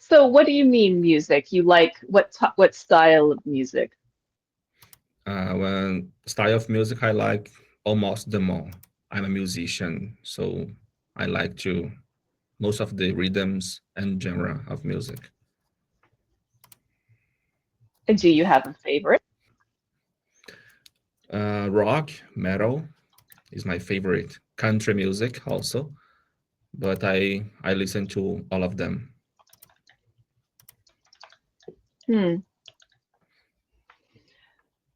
So what do you mean music? You like what style of music? When style of music, I like almost them all. I'm a musician, so I like to most of the rhythms and genre of music. And do you have a favorite? Rock, metal is my favorite. Country music also, but I listen to all of them. Hmm.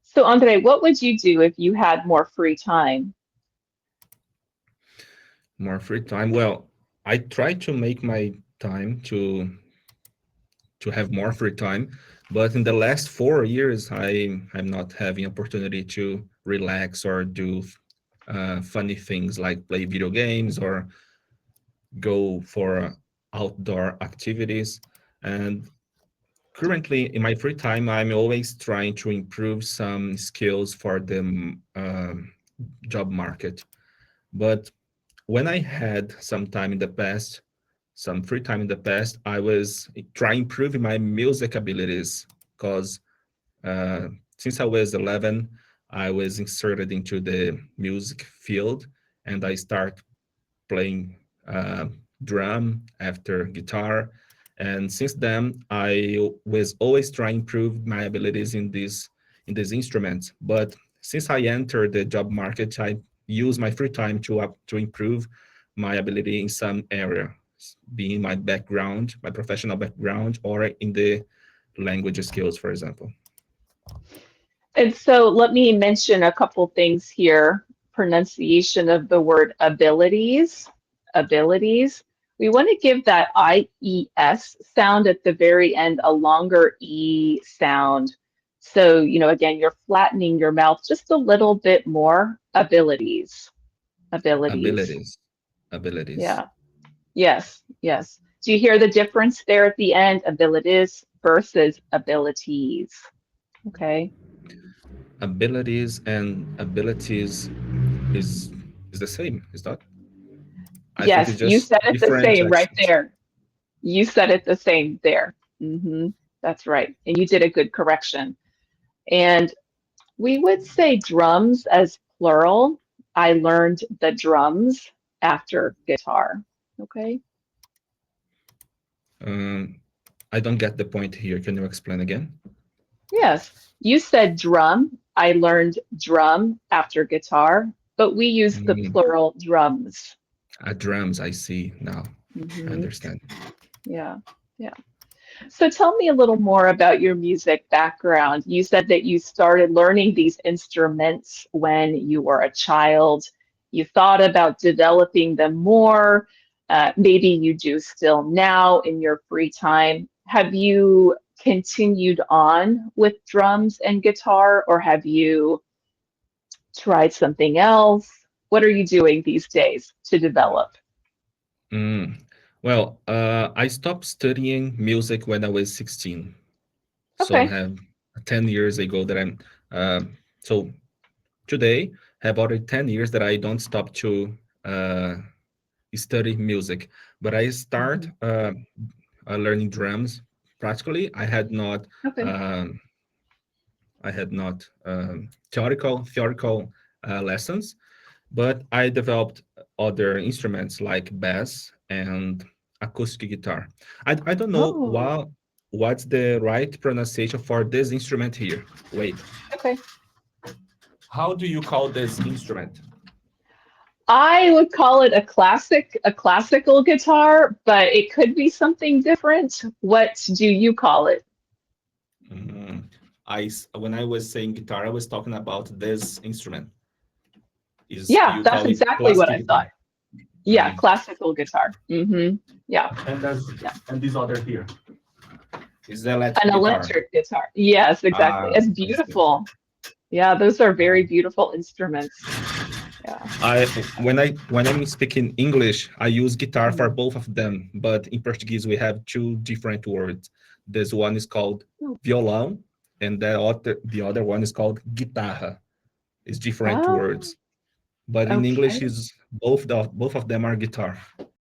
So Andre, what would you do if you had more free time? More free time. Well, I try to make my time to have more free time, but in the last 4 years, I'm not having opportunity to relax or do funny things like play video games or go for outdoor activities. And currently, in my free time, I'm always trying to improve some skills for the job market. But when I had some time in the past, some free time in the past, I was trying improving my music abilities because uh, since I was 11, I was inserted into the music field and I start playing uh, drum after guitar. And since then, I was always trying to improve my abilities in these instruments. But since I entered the job market, I use my free time to improve my ability in some area, being my background, my professional background, or in the language skills, for example. And so let me mention a couple things here. Pronunciation of the word abilities. Abilities. We want to give that IES sound at the very end a longer E sound. So, again, you're flattening your mouth just a little bit more. Abilities. Abilities. Abilities, abilities. Yeah. Yes. Yes. Do you hear the difference there at the end? Abilities versus abilities. Okay. Abilities and abilities is is the same, is that? I think Yes, it's you just said it the different same right accents. there. You said it the same there. That's right. And you did a good correction. And we would say drums as plural. I learned the drums after guitar. Okay. Um, I don't get the point here. Can you explain again? Yes, you said drum. I learned drum after guitar, but we use the Mm, plural drums. drums, I see now. I hmm understand. Yeah. Yeah. So tell me a little more about your music background. You said that you started learning these instruments when you were a child. You thought about developing them more. Maybe you do still now in your free time. Have you continued on with drums and guitar, or have you tried something else? What are you doing these days to develop? Mm. Well, I stopped studying music when I was 16. So I Okay. have 10 years ago that I'm, uh, so today have already 10 years that I don't stop to uh, study music. But I start Mhm. learning drums practically. Okay. Um, I had not theoretical lessons, but I developed other instruments like bass and acoustic guitar. I don't know Oh, what's the right pronunciation for this instrument here. Wait, okay. how do you call this instrument? I would call it a classical guitar, but it could be something different. What do you call it? Mhm. When I was saying guitar, I was talking about this instrument. Is Yeah, you that's call it exactly what classic I guitar? thought. Yeah, Mm. classical guitar. Yeah, And that's yeah. and this other here is the electric An guitar. electric guitar. Yes, exactly. Ah, It's I see. beautiful. Yeah, those are very beautiful instruments. Yeah. I when I'm speaking English, I use guitar for Mm. both of them, but in Portuguese we have two different words. This one is called violão, and the other one is called guitarra. It's different Oh, words, but in English okay. is both of them are guitar.